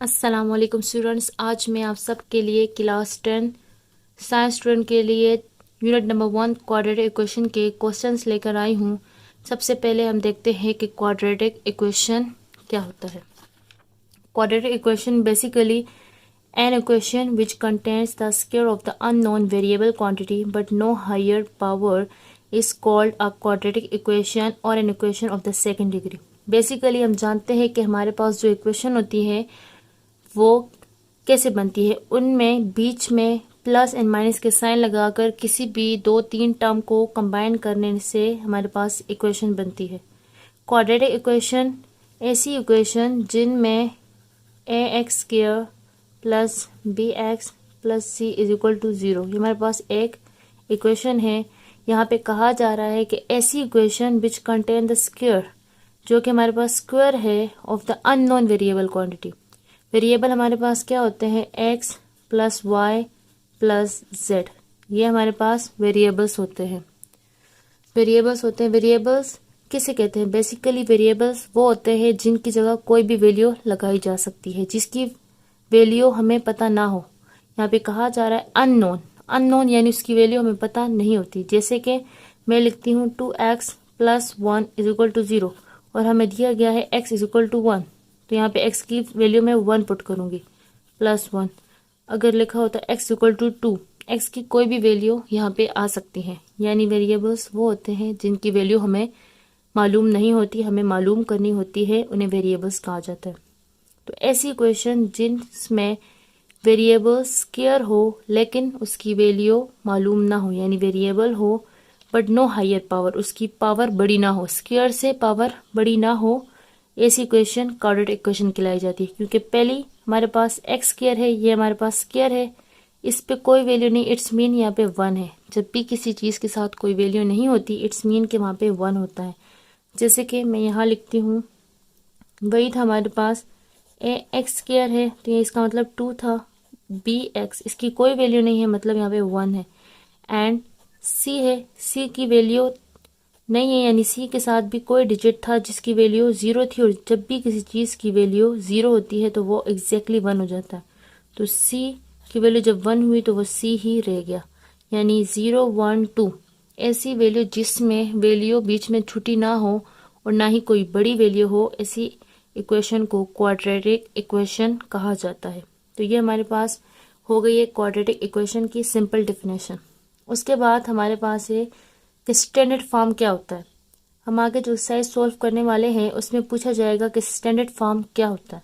अस्सलाम वालेकुम स्टूडेंट्स, आज मैं आप सब के लिए क्लास 10 साइंस स्टूडेंट के लिए यूनिट नंबर 1 क्वाड्रेटिक इक्वेशन के क्वेश्चंस लेकर आई हूँ। सबसे पहले हम देखते हैं कि क्वाड्रेटिक इक्वेशन क्या होता है। Quadratic equation basically an equation which contains the square of the unknown variable quantity but no higher power is called a quadratic equation or an equation of the second degree. Basically हम जानते हैं कि हमारे पास जो equation होती है वो कैसे बनती है। उनमें बीच में प्लस एंड माइनस के साइन लगाकर किसी भी 2-3 टर्म को कंबाइन करने से हमारे पास इक्वेशन बनती है। क्वाड्रेटिक इक्वेशन ऐसी इक्वेशन जिनमें A x square plus B x plus C is equal to 0, ये हमारे पास एक इक्वेशन है। यहाँ पे कहा जा रहा है कि ऐसी equation which contain the square, जो कि हमारे पास स्क्वायर है of the unknown variable quantity. Variable हमारे पास क्या होते हैं, x plus y plus z, ये हमारे पास वेरिएबल्स होते हैं। वेरिएबल्स किसे कहते हैं? बेसिकली वेरिएबल्स वो होते हैं जिनकी जगह कोई भी वैल्यू लगाई जा सकती है, जिसकी वैल्यू हमें पता ना हो। यहाँ पे कहा जा रहा है अननोन यानी उसकी वैल्यू हमें पता नहीं होती। जैसे कि मैं लिखती हूँ 2x plus 1 is equal to 0 और हमें दिया गया है x इज इक्वल टू 1, तो यहाँ पे x की वैल्यू मैं 1 पुट करूंगी प्लस 1। अगर लिखा होता है x इक्वल टू 2, x की कोई भी वैल्यू यहाँ पे आ सकती है। यानी वेरिएबल्स वो होते हैं जिनकी वैल्यू हमें मालूम नहीं होती, हमें मालूम करनी होती है, उन्हें वेरिएबल्स कहा जाता है। तो ऐसी इक्वेशन जिनमें वेरिएबल स्क्वायर हो लेकिन उसकी वैल्यू मालूम ना हो, यानी वेरिएबल हो बट नो हायर पावर, उसकी पावर बड़ी ना हो, स्क्वायर से पावर बड़ी ना हो, ऐसी इक्वेशन क्वाड्रेटिक इक्वेशन कहलाई जाती है। क्योंकि पहली हमारे पास एक्स स्क्वायर है, ये हमारे पास स्क्वायर है, इस पे कोई वैल्यू नहीं, इट्स मीन यहाँ पे 1 है। जब भी किसी चीज के साथ कोई वैल्यू नहीं होती, इट्स मीन के वहां पे 1 होता है। जैसे कि मैं यहाँ लिखती हूँ, वही था हमारे पास ए एक्स स्क्वायर है, तो ये इसका मतलब 2 था। बी एक्स, इसकी कोई वैल्यू नहीं है, मतलब यहाँ पे 1 है। एंड सी है, सी की वैल्यू नहीं है, यानी सी के साथ भी कोई डिजिट था जिसकी वैल्यू 0 थी, और जब भी किसी चीज की वैल्यू 0 होती है तो वो एग्जैक्टली 1 हो जाता है। तो सी की वैल्यू जब 1 हुई तो वो सी ही रह गया, यानी 0 1 2 ऐसी वैल्यू जिसमें वैल्यू बीच में छुटी ना हो और ना ही कोई बड़ी वैल्यू हो, ऐसी इक्वेशन को क्वाड्रेटिक इक्वेशन कहा जाता है। तो ये हमारे पास हो गई है क्वाड्रेटिक इक्वेशन की सिंपल डेफिनेशन। उसके बाद हमारे पास है कि स्टैंडर्ड फॉर्म क्या होता है। हम आगे जो एक्सरसाइज सॉल्व करने वाले हैं उसमें पूछा जाएगा कि स्टैंडर्ड फॉर्म क्या होता है।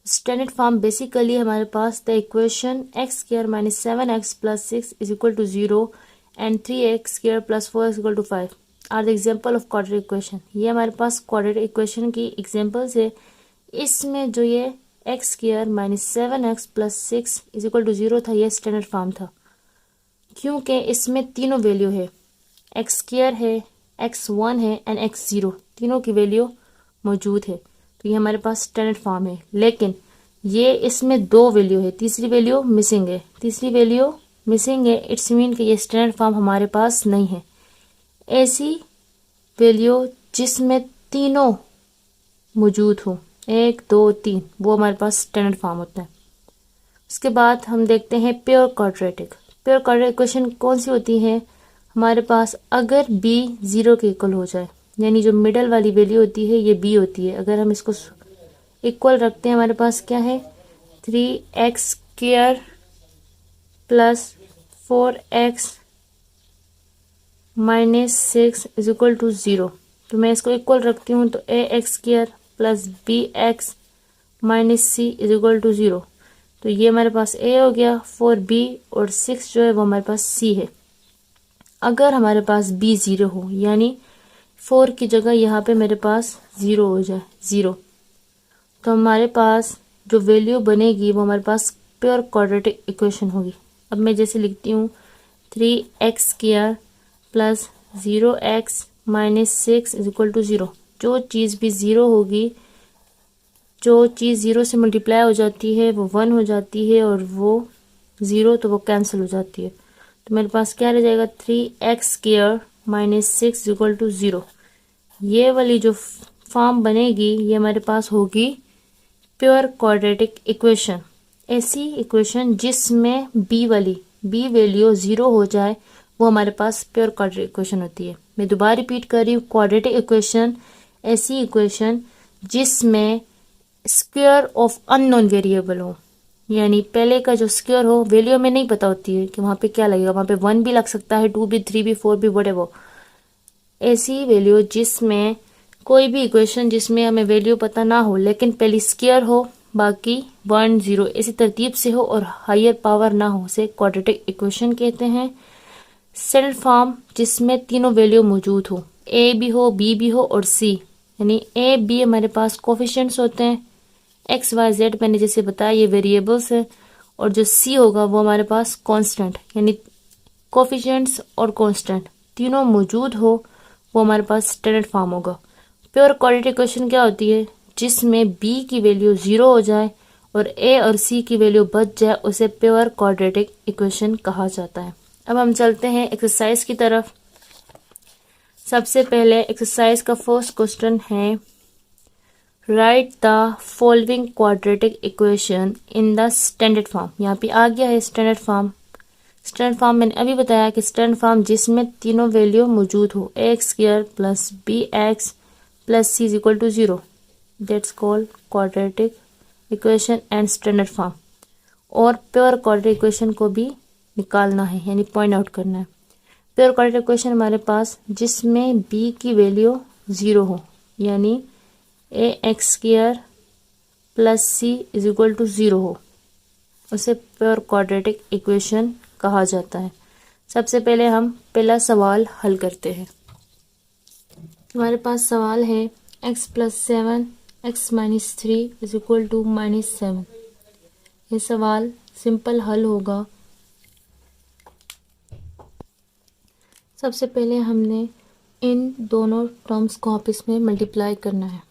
स्टैंडर्ड फॉर्म बेसिकली हमारे पास the equation x square minus 7x plus 6 is equal to 0 and 3x square plus 4 is equal to 5 are the example of quadratic equation. ये हमारे पास क्वाड्रेटिक इक्वेशन की एग्जाम्पल्स है। इसमें जो ये x square minus 7x plus 6 is equal to 0 था, यह स्टैंडर्ड फॉर्म था क्योंकि इसमें तीनों वैल्यू है, एक्स स्क्वायर है, x1 है एंड x0, तीनों की वैल्यू मौजूद है। तो ये हमारे पास स्टैंडर्ड फॉर्म है। लेकिन ये इसमें 2 वैल्यू है, तीसरी वैल्यू मिसिंग है, इट्स मीन कि ये स्टैंडर्ड फॉर्म हमारे पास नहीं है। ऐसी वैल्यू जिसमें तीनों मौजूद हो, 1 2 3, वो हमारे पास स्टैंडर्ड फॉर्म होता है। उसके बाद हम देखते हैं प्योर क्वाड्रेटिक इक्वेशन कौन सी होती है। हमारे पास अगर b 0 के इक्वल हो जाए, यानी जो मिडल वाली वैल्यू होती है ये b होती है, अगर हम इसको इक्वल रखते हैं, हमारे पास क्या है 3x square plus 4x minus 6 is equal to 0। तो मैं इसको इक्वल रखती हूँ तो ax square plus bx minus c is equal to 0। तो ये हमारे पास a हो गया, 4b और 6 जो है वो हमारे पास c है। अगर हमारे पास b 0 हो, यानी 4 की जगह यहाँ पे मेरे पास 0 हो जाए 0, तो हमारे पास जो वैल्यू बनेगी वो हमारे पास प्योर क्वाड्रेटिक इक्वेशन होगी। अब मैं जैसे लिखती हूँ 3x square plus 0x minus 6 is equal to 0। जो चीज़ भी 0 होगी, जो चीज़ 0 से मल्टीप्लाई हो जाती है वो 1 हो जाती है, और वो 0 तो वो कैंसिल हो जाती है। तो मेरे पास क्या रह जाएगा 3x square minus 6 equal to 0। ये वाली जो फॉर्म बनेगी ये हमारे पास होगी प्योर क्वाड्रेटिक इक्वेशन, ऐसी इक्वेशन जिसमें बी वैल्यू 0 हो जाए, वो हमारे पास प्योर क्वाड्रेटिक इक्वेशन होती है। मैं दोबारा रिपीट कर रही हूँ, क्वाड्रेटिक इक्वेशन ऐसी इक्वेशन जिसमें स्क्वायर ऑफ अननोन वेरिएबल हो, यानी पहले का जो स्क्वायर हो वैल्यू हमें नहीं पता होती है कि वहां पे क्या लगेगा, वहां पे 1 भी लग सकता है, 2 भी, 3 भी, 4 भी, व्हाटएवर। ऐसी वैल्यू जिसमें कोई भी इक्वेशन जिसमें हमें वैल्यू पता ना हो लेकिन पहली स्क्वायर हो, बाकी 1 0 ऐसी तरतीब से हो और हायर पावर ना हो, उसे क्वाड्रेटिक इक्वेशन कहते हैं। सेटल फॉर्म जिसमें तीनों वैल्यू मौजूद हो, ए भी हो, बी भी हो और सी, यानी ए बी हमारे पास कोफिशिएंट्स होते हैं, एक्स वाई जेड मैंने जैसे बताया ये वेरिएबल्स है, और जो सी होगा वो हमारे पास कांस्टेंट, यानी कोफिशिएंट्स और कांस्टेंट तीनों मौजूद हो, वो हमारे पास स्टैंडर्ड फॉर्म होगा। प्योर क्वाड्रेटिक इक्वेशन क्या होती है, जिसमें बी की वैल्यू 0 हो जाए और ए और सी की वैल्यू बच जाए, उसे प्योर क्वाड्रेटिक इक्वेशन कहा जाता है। अब हम चलते हैं एक्सरसाइज की तरफ। सबसे पहले एक्सरसाइज का फर्स्ट क्वेश्चन है, right the following quadratic equation in the standard form. यहाँ पे आ गया है स्टैंडर्ड फॉर्म। स्टैंडर्ड फॉर्म मैंने अभी बताया कि स्टैंडर्ड फॉर्म जिसमें तीनों वैल्यू मौजूद हो, x square plus B x plus C is equal to 0, that's called quadratic equation and standard form. और प्योर क्वाड्रेटिक इक्वेशन को भी निकालना है, यानी पॉइंट आउट करना है। प्योर क्वाड्रेटिक इक्वेशन हमारे पास जिसमें बी की वैल्यू 0 हो, यानी A x square plus C is equal to 0 हो, उसे प्योर क्वाड्रेटिक इक्वेशन कहा जाता है। सबसे पहले हम पहला सवाल हल करते हैं। हमारे पास सवाल है x plus 7 x minus 3 is equal to -7। ये सवाल सिंपल हल होगा। सबसे पहले हमने इन दोनों टर्म्स को आपस में मल्टीप्लाई करना है।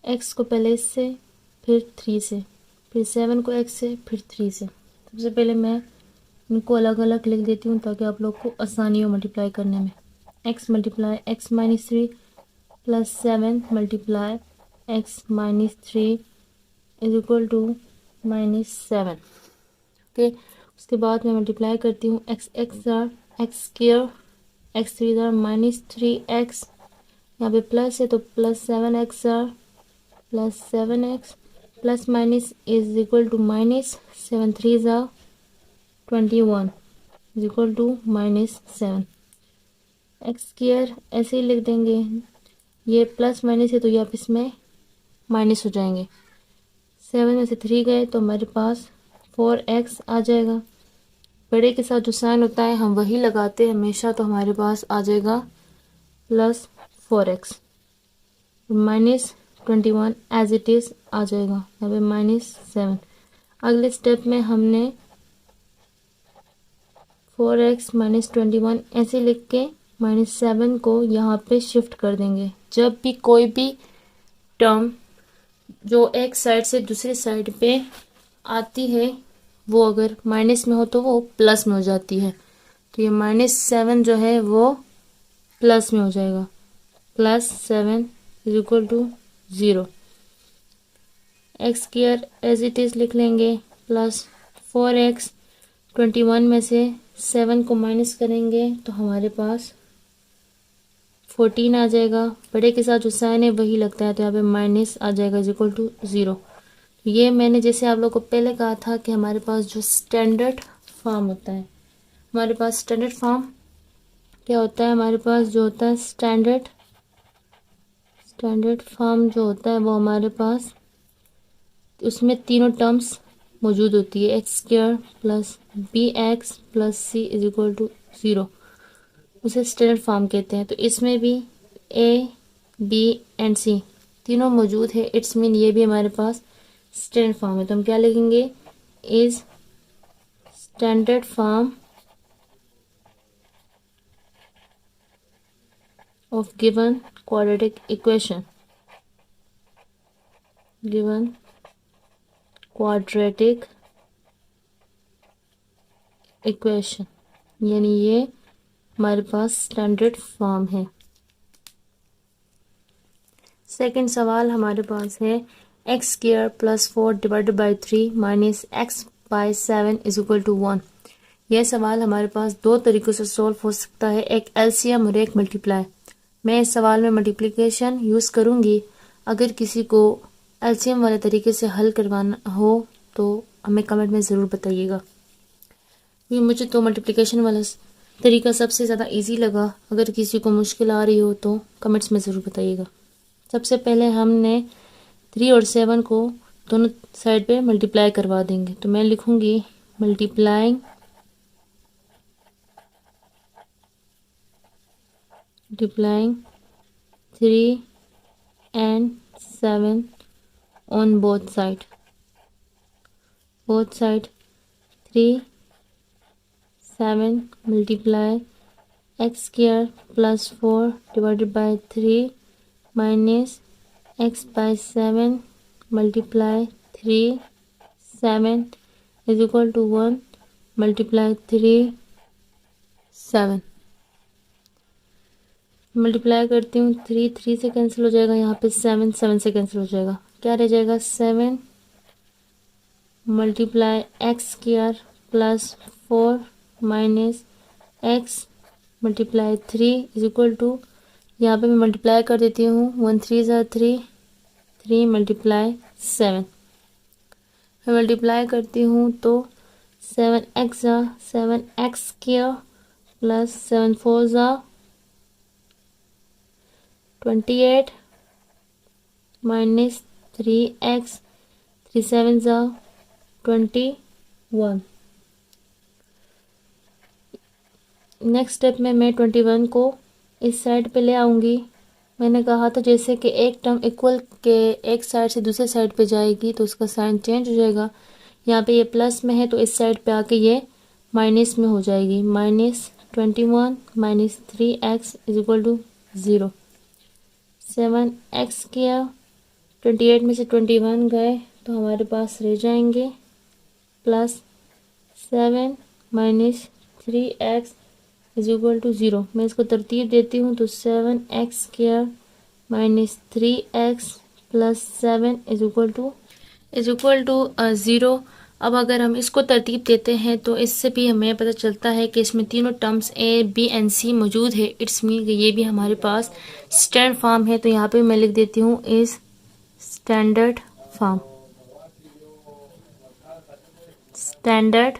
x को पहले इससे, फिर 3 से, फिर 7 को x से, फिर 3 से। सबसे पहले मैं इनको अलग अलग लिख देती हूँ ताकि आप लोग को आसानी हो मल्टीप्लाई करने में। x multiply x minus 3 plus 7 multiply x minus 3 is equal to -7। Okay, उसके बाद मैं मल्टीप्लाई करती हूँ x x square x 3 -3x, यहाँ पे प्लस है तो plus 7x plus 7x plus minus is equal to -7 3 21 is equal to -7। X square ऐसे ही लिख देंगे, ये प्लस माइनस है तो ये आप इसमें माइनस हो जाएंगे। 7 में से 3 गए तो हमारे पास 4x आ जाएगा। बड़े के साथ जो साइन होता है हम वही लगाते हैं हमेशा, तो हमारे पास आ जाएगा plus 4x, -21 as it is आ जाएगा, यहाँ पे -7। अगले स्टेप में हमने 4x -21 ऐसे लिख के -7 को यहाँ पे शिफ्ट कर देंगे। जब भी कोई भी टर्म जो एक साइड से दूसरी साइड पे आती है, वो अगर माइनस में हो तो वो प्लस में हो जाती है, तो ये -7 जो है वो प्लस में हो जाएगा, +7 is equal to 0। X square as it is लिख लेंगे, प्लस 4x 21 में से 7 को माइनस करेंगे तो हमारे पास 14 आ जाएगा। बड़े के साथ जो साइन है वही लगता है, तो यहाँ पे माइनस आ जाएगा इज इक्वल टू 0। ये मैंने जैसे आप लोग को पहले कहा था कि हमारे पास जो स्टैंडर्ड फॉर्म होता है, हमारे पास स्टैंडर्ड फॉर्म क्या होता है, हमारे पास जो होता है स्टैंडर्ड फॉर्म जो होता है वो हमारे पास उसमें तीनों टर्म्स मौजूद होती है, x square plus B x plus C is equal to 0, उसे स्टैंडर्ड फॉर्म कहते हैं। तो इसमें भी ए बी एंड सी तीनों मौजूद है, इट्स मीन ये भी हमारे पास स्टैंडर्ड फॉर्म है। तो हम क्या लिखेंगे, is standard form of given quadratic equation, given quadratic equation, यानी ये हमारे पास स्टैंडर्ड फॉर्म है। सेकंड सवाल हमारे पास है x square plus 4 divided by 3 minus x by 7 is equal to 1। यह सवाल हमारे पास दो तरीकों से सॉल्व हो सकता है, एक एलसीएम और एक मल्टीप्लाई। मैं इस सवाल में मल्टीप्लिकेशन यूज़ करूँगी। अगर किसी को एलसीएम वाले तरीके से हल करवाना हो तो हमें कमेंट में ज़रूर बताइएगा। ये मुझे तो मल्टीप्लिकेशन वाला तरीका सबसे ज़्यादा इजी लगा। अगर किसी को मुश्किल आ रही हो तो कमेंट्स में ज़रूर बताइएगा। सबसे पहले हमने 3 और 7 को दोनों साइड पे मल्टीप्लाई करवा देंगे। तो मैं लिखूँगी multiplying 3 and 7 on both side 3 7 multiply x square plus 4 divided by 3 minus x by 7 multiply 3 7 is equal to 1 multiply 3 7 multiply करती हूँ। 3 से कैंसिल हो जाएगा, यहाँ पे 7 से कैंसिल हो जाएगा। क्या रह जाएगा 7 multiply x square plus 4 minus x multiply 3 is equal to, यहाँ पे मैं मल्टीप्लाई कर देती हूँ। 1 3 ज़ा 3 मल्टीप्लाई 7 मैं मल्टीप्लाई करती हूँ तो 7x ज़ा 7x स्क्वायर प्लस 7 4 ज़ा 28 माइनस 3x 3 7 ज़ा 21। नेक्स्ट स्टेप में मैं 21 को इस साइड पे ले आऊँगी। मैंने कहा था जैसे कि एक टर्म इक्वल के एक साइड से दूसरे साइड पे जाएगी तो उसका साइन चेंज हो जाएगा। यहाँ पे ये प्लस में है तो इस साइड पे आके ये माइनस में हो जाएगी। Minus 21 minus 3x is equal to 0। 7x किया, 28 में से 21 गए तो हमारे पास रह जाएंगे plus 7 minus 3x is equal to 0। मैं इसको तरतीब देती हूँ तो 7x square minus 3x plus 7 is equal to 0। अब अगर हम इसको तरतीब देते हैं तो इससे भी हमें पता चलता है कि इसमें तीनों टर्म्स ए बी एंड सी मौजूद है। इट्स मीन कि ये भी हमारे पास स्टैंडर्ड फॉर्म है। तो यहाँ पे मैं लिख देती हूँ इज स्टैंडर्ड फॉर्म। स्टैंडर्ड